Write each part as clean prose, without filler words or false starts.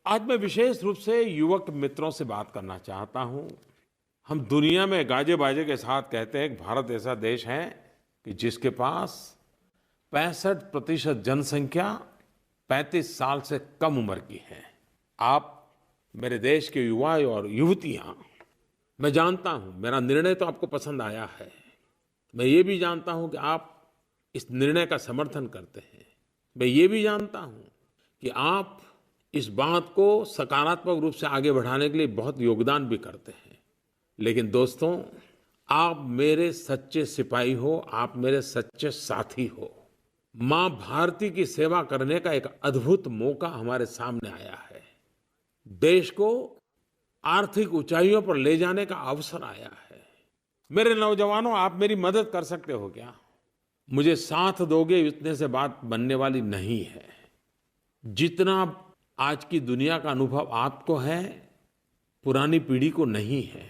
आज मैं विशेष रूप से युवक मित्रों से बात करना चाहता हूं। हम दुनिया में गाजे बाजे के साथ कहते हैं कि भारत ऐसा देश है कि जिसके पास 65% जनसंख्या 35 साल से कम उम्र की है। आप मेरे देश के युवा और युवतियां, मैं जानता हूं मेरा निर्णय तो आपको पसंद आया है। मैं ये भी जानता हूं कि आप इस निर्णय का समर्थन करते हैं। मैं ये भी जानता हूं कि आप इस बात को सकारात्मक रूप से आगे बढ़ाने के लिए बहुत योगदान भी करते हैं। लेकिन दोस्तों, आप मेरे सच्चे सिपाही हो, आप मेरे सच्चे साथी हो। मां भारती की सेवा करने का एक अद्भुत मौका हमारे सामने आया है। देश को आर्थिक ऊंचाइयों पर ले जाने का अवसर आया है। मेरे नौजवानों, आप मेरी मदद कर सकते हो क्या? मुझे साथ दोगे इतने से बात बनने वाली नहीं है। जितना आज की दुनिया का अनुभव आपको है, पुरानी पीढ़ी को नहीं है।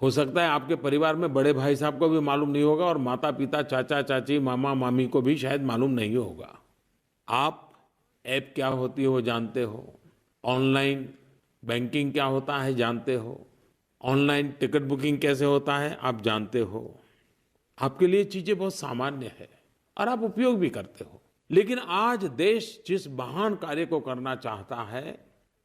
हो सकता है आपके परिवार में बड़े भाई साहब को भी मालूम नहीं होगा और माता पिता, चाचा चाची, मामा मामी को भी शायद मालूम नहीं होगा। आप ऐप क्या होती है वो जानते हो, ऑनलाइन बैंकिंग क्या होता है जानते हो, ऑनलाइन टिकट बुकिंग कैसे होता है आप जानते हो। आपके लिए चीजें बहुत सामान्य है और आप उपयोग भी करते हो। लेकिन आज देश जिस महान कार्य को करना चाहता है,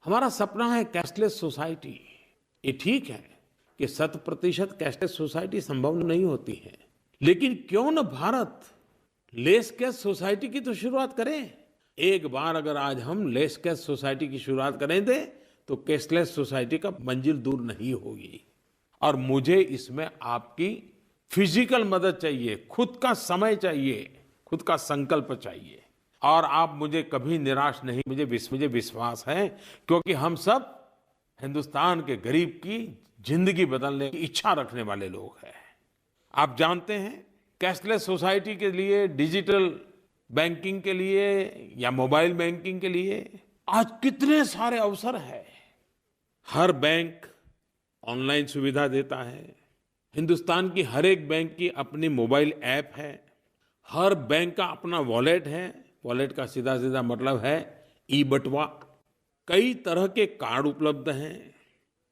हमारा सपना है कैशलेस सोसाइटी। ये ठीक है कि 100% कैशलेस सोसाइटी संभव नहीं होती है, लेकिन क्यों न भारत लेस कैश सोसाइटी की तो शुरुआत करें। एक बार अगर आज हम लेस कैश सोसाइटी की शुरुआत करें दे तो कैशलेस सोसाइटी का मंजिल दूर नहीं होगी। और मुझे इसमें आपकी फिजिकल मदद चाहिए, खुद का समय चाहिए, खुद का संकल्प चाहिए। और आप मुझे कभी निराश नहीं, मुझे विश्वास है, क्योंकि हम सब हिंदुस्तान के गरीब की जिंदगी बदलने की इच्छा रखने वाले लोग हैं। आप जानते हैं, कैशलेस सोसाइटी के लिए, डिजिटल बैंकिंग के लिए या मोबाइल बैंकिंग के लिए आज कितने सारे अवसर हैं। हर बैंक ऑनलाइन सुविधा देता है। हिंदुस्तान की हर एक बैंक की अपनी मोबाइल ऐप है। हर बैंक का अपना वॉलेट है। वॉलेट का सीधा सीधा मतलब है ई बटुआ। कई तरह के कार्ड उपलब्ध हैं।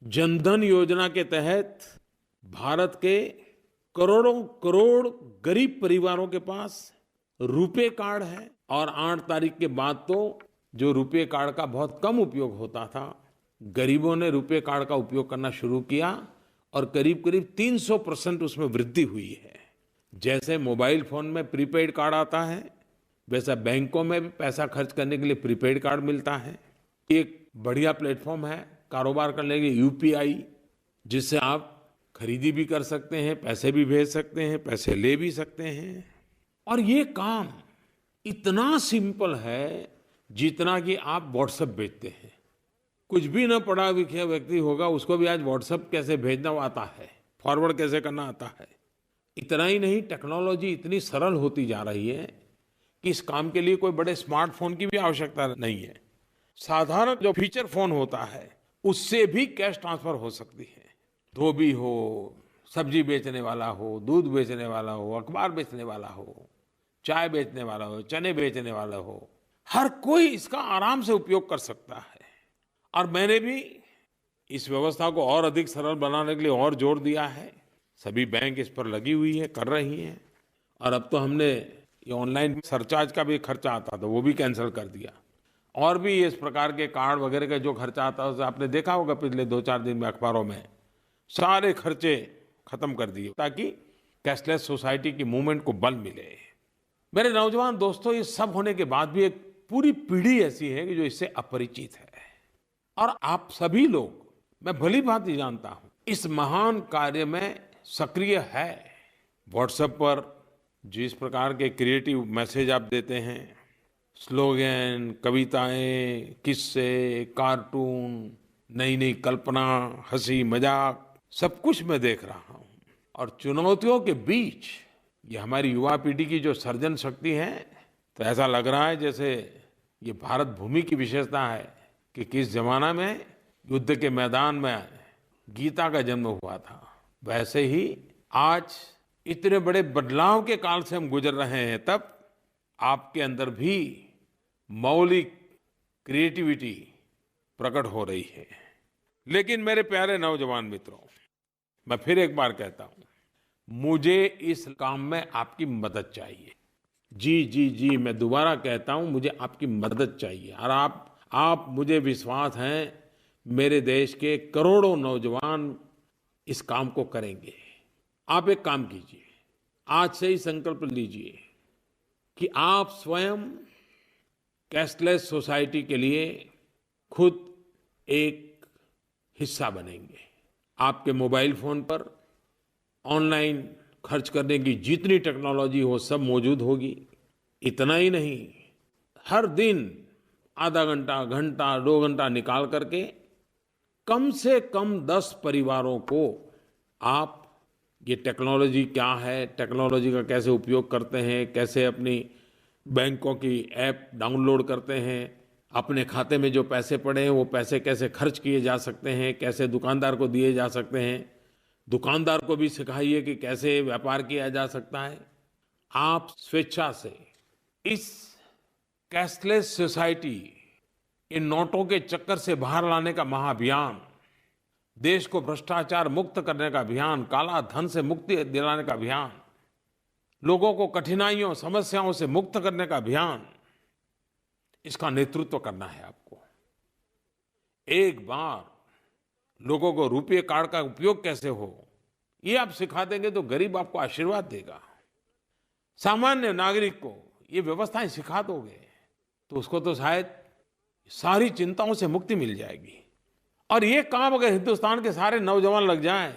जनधन योजना के तहत भारत के करोड़ों करोड़ गरीब परिवारों के पास रुपे कार्ड है। और 8 तारीख के बाद तो जो रुपे कार्ड का बहुत कम उपयोग होता था, गरीबों ने रुपे कार्ड का उपयोग करना शुरू किया और करीब करीब 300% उसमें वृद्धि हुई है। जैसे मोबाइल फोन में प्रीपेड कार्ड आता है, वैसा बैंकों में भी पैसा खर्च करने के लिए प्रीपेड कार्ड मिलता है। एक बढ़िया प्लेटफॉर्म है कारोबार करने के लिए यूपीआई, जिससे आप खरीदी भी कर सकते हैं, पैसे भी भेज सकते हैं, पैसे ले भी सकते हैं। और ये काम इतना सिंपल है जितना कि आप व्हाट्सएप भेजते हैं। कुछ भी न पढ़ा लिखा व्यक्ति होगा, उसको भी आज व्हाट्सएप कैसे भेजना आता है, फॉरवर्ड कैसे करना आता है। इतना ही नहीं, टेक्नोलॉजी इतनी सरल होती जा रही है कि इस काम के लिए कोई बड़े स्मार्टफोन की भी आवश्यकता नहीं है। साधारण जो फीचर फोन होता है उससे भी कैश ट्रांसफर हो सकती है। धोबी हो, सब्जी बेचने वाला हो, दूध बेचने वाला हो, अखबार बेचने वाला हो, चाय बेचने वाला हो, चने बेचने वाला हो, हर कोई इसका आराम से उपयोग कर सकता है। और मैंने भी इस व्यवस्था को और अधिक सरल बनाने के लिए और जोर दिया है। सभी बैंक इस पर लगी हुई है, कर रही हैं। और अब तो हमने ये ऑनलाइन सरचार्ज का भी खर्चा आता था, वो भी कैंसिल कर दिया। और भी इस प्रकार के कार्ड वगैरह का जो खर्चा आता है, आपने देखा होगा पिछले 2-4 दिन में अखबारों में, सारे खर्चे खत्म कर दिए ताकि कैशलेस सोसाइटी की मूवमेंट को बल मिले। मेरे नौजवान दोस्तों, ये सब होने के बाद भी एक पूरी पीढ़ी ऐसी है कि जो इससे अपरिचित है। और आप सभी लोग, मैं भली भांति जानता हूं, इस महान कार्य में सक्रिय है। व्हाट्सएप पर जिस प्रकार के क्रिएटिव मैसेज आप देते हैं, स्लोगन, कविताएं, किस्से, कार्टून, नई नई कल्पना, हंसी मजाक, सब कुछ मैं देख रहा हूं। और चुनौतियों के बीच ये हमारी युवा पीढ़ी की जो सर्जन शक्ति है, तो ऐसा लग रहा है जैसे ये भारत भूमि की विशेषता है कि किस जमाना में युद्ध के मैदान में गीता का जन्म हुआ था, वैसे ही आज इतने बड़े बदलाव के काल से हम गुजर रहे हैं। तब आपके अंदर भी मौलिक क्रिएटिविटी, प्रकट हो रही है। लेकिन मेरे प्यारे नौजवान मित्रों, मैं फिर एक बार कहता हूं, मुझे इस काम में आपकी मदद चाहिए। जी, जी, जी, मैं दोबारा कहता हूं, मुझे आपकी मदद चाहिए। और आप मुझे विश्वास है, मेरे देश के करोड़ों नौजवान इस काम को करेंगे। आप एक काम कीजिए, आज से ही संकल्प लीजिए कि आप स्वयं कैशलेस सोसाइटी के लिए खुद एक हिस्सा बनेंगे। आपके मोबाइल फोन पर ऑनलाइन खर्च करने की जितनी टेक्नोलॉजी हो सब मौजूद होगी। इतना ही नहीं, हर दिन आधा घंटा, घंटा, 2 घंटा निकाल करके कम से कम 10 परिवारों को आप ये टेक्नोलॉजी क्या है, टेक्नोलॉजी का कैसे उपयोग करते हैं, कैसे अपनी बैंकों की ऐप डाउनलोड करते हैं, अपने खाते में जो पैसे पड़े हैं वो पैसे कैसे खर्च किए जा सकते हैं, कैसे दुकानदार को दिए जा सकते हैं, दुकानदार को भी सिखाइए कि कैसे व्यापार किया जा सकता है। आप स्वेच्छा से इस कैशलेस सोसाइटी, इन नोटों के चक्कर से बाहर लाने का महाअभियान, देश को भ्रष्टाचार मुक्त करने का अभियान, काला धन से मुक्ति दिलाने का अभियान, लोगों को कठिनाइयों, समस्याओं से मुक्त करने का अभियान, इसका नेतृत्व करना है आपको। एक बार लोगों को रुपये कार्ड का उपयोग कैसे हो, ये आप सिखा देंगे तो गरीब आपको आशीर्वाद देगा। सामान्य नागरिक को ये व्यवस्थाएं सिखा दोगे तो उसको तो शायद सारी चिंताओं से मुक्ति मिल जाएगी। और ये काम अगर हिंदुस्तान के सारे नौजवान लग जाएं,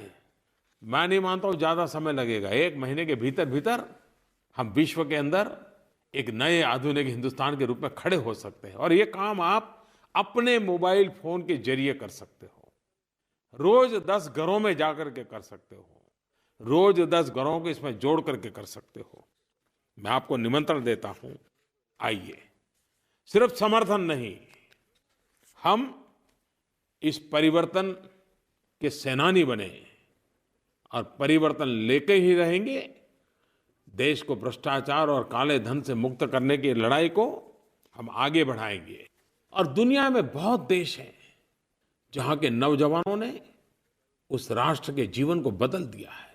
मैं नहीं मानता हूं ज्यादा समय लगेगा। 1 महीने के भीतर भीतर हम विश्व के अंदर एक नए आधुनिक हिंदुस्तान के रूप में खड़े हो सकते हैं। और ये काम आप अपने मोबाइल फोन के जरिए कर सकते हो। रोज 10 घरों में जाकर के कर सकते हो, रोज 10 घरों को इसमें जोड़ करके कर सकते हो। मैं आपको निमंत्रण देता हूं, आइए। सिर्फ समर्थन नहीं, हम इस परिवर्तन के सेनानी बने और परिवर्तन लेके ही रहेंगे। देश को भ्रष्टाचार और काले धन से मुक्त करने की लड़ाई को हम आगे बढ़ाएंगे। और दुनिया में बहुत देश हैं जहां के नौजवानों ने उस राष्ट्र के जीवन को बदल दिया है।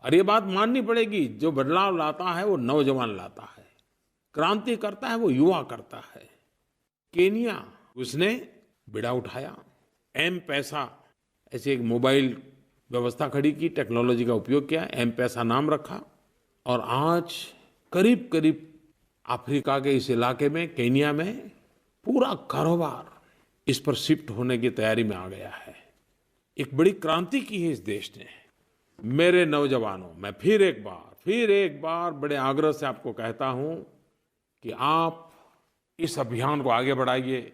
और ये बात माननी पड़ेगी, जो बदलाव लाता है वो नौजवान लाता है, क्रांति करता है वो युवा करता है। केनिया, उसने बिड़ा उठाया, एम पैसा ऐसे एक मोबाइल व्यवस्था खड़ी की, टेक्नोलॉजी का उपयोग किया, एम पैसा नाम रखा। और आज करीब करीब अफ्रीका के इस इलाके में, केनिया में पूरा कारोबार इस पर शिफ्ट होने की तैयारी में आ गया है। एक बड़ी क्रांति की है इस देश ने। मेरे नौजवानों, मैं फिर एक बार बड़े आग्रह से आपको कहता हूं कि आप इस अभियान को आगे बढ़ाइए।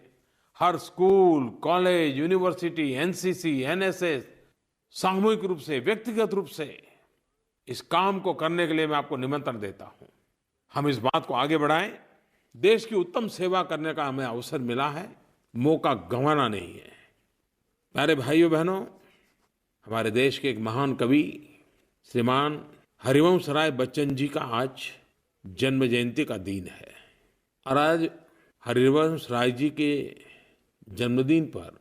हर school, college, university, NCC, NSS सामूहिक रूप से, व्यक्तिगत रूप से इस काम को करने के लिए मैं आपको निमंत्रण देता हूं। हम इस बात को आगे बढ़ाएं। देश की उत्तम सेवा करने का हमें अवसर मिला है, मौका गंवाना नहीं है। प्यारे भाइयों बहनों, हमारे देश के एक महान कवि श्रीमान हरिवंश राय बच्चन जी का आज जन्म जयंती का दिन है। और आज हरिवंश राय जी के जन्मदिन पर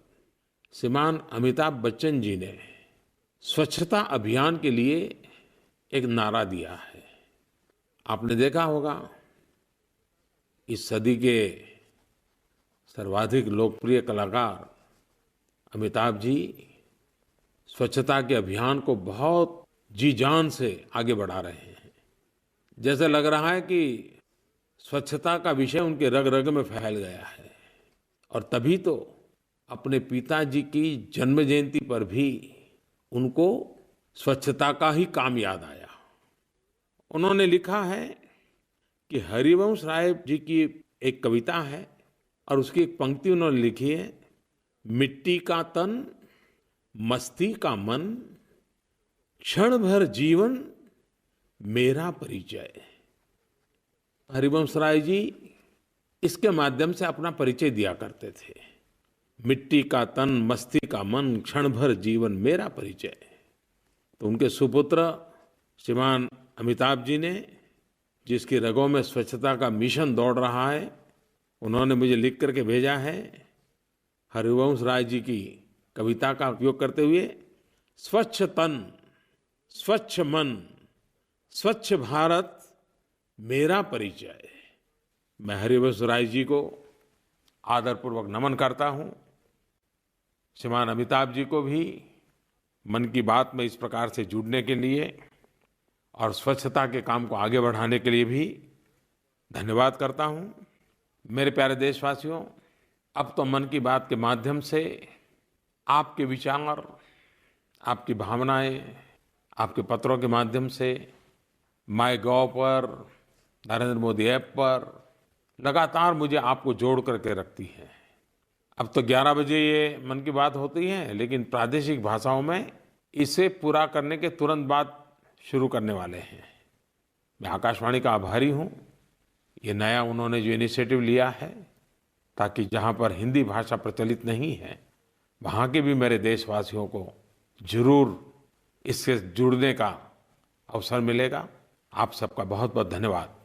श्रीमान अमिताभ बच्चन जी ने स्वच्छता अभियान के लिए एक नारा दिया है। आपने देखा होगा, इस सदी के सर्वाधिक लोकप्रिय कलाकार अमिताभ जी स्वच्छता के अभियान को बहुत जी जान से आगे बढ़ा रहे हैं। जैसे लग रहा है कि स्वच्छता का विषय उनके रग रग में फैल गया है। और तभी तो अपने पिताजी की जन्म जयंती पर भी उनको स्वच्छता का ही काम याद आया। उन्होंने लिखा है कि हरिवंश राय जी की एक कविता है और उसकी एक पंक्ति उन्होंने लिखी है, मिट्टी का तन, मस्ती का मन, क्षण भर जीवन मेरा परिचय। हरिवंश राय जी इसके माध्यम से अपना परिचय दिया करते थे। मिट्टी का तन, मस्ती का मन, क्षण भर जीवन मेरा परिचय। तो उनके सुपुत्र श्रीमान अमिताभ जी ने, जिसकी रगों में स्वच्छता का मिशन दौड़ रहा है, उन्होंने मुझे लिख करके भेजा है, हरिवंश राय जी की कविता का उपयोग करते हुए स्वच्छ तन, स्वच्छ मन, स्वच्छ भारत मेरा परिचय। मैं हरिवंश राय जी को आदरपूर्वक नमन करता हूं। श्रीमान अमिताभ जी को भी मन की बात में इस प्रकार से जुड़ने के लिए और स्वच्छता के काम को आगे बढ़ाने के लिए भी धन्यवाद करता हूं। मेरे प्यारे देशवासियों, अब तो मन की बात के माध्यम से आपके विचार, आपकी भावनाएं, आपके पत्रों के माध्यम से माइगोव पर, नरेंद्र मोदी ऐप पर लगातार मुझे आपको जोड़ करके रखती है। अब तो 11 बजे ये मन की बात होती है, लेकिन प्रादेशिक भाषाओं में इसे पूरा करने के तुरंत बाद शुरू करने वाले हैं। मैं आकाशवाणी का आभारी हूँ। ये नया उन्होंने जो इनिशिएटिव लिया है, ताकि जहाँ पर हिंदी भाषा प्रचलित नहीं है, वहाँ के भी मेरे देशवासियों को जरूर इससे जुड़ने का अवसर मिलेगा। आप सबका बहुत बहुत धन्यवाद।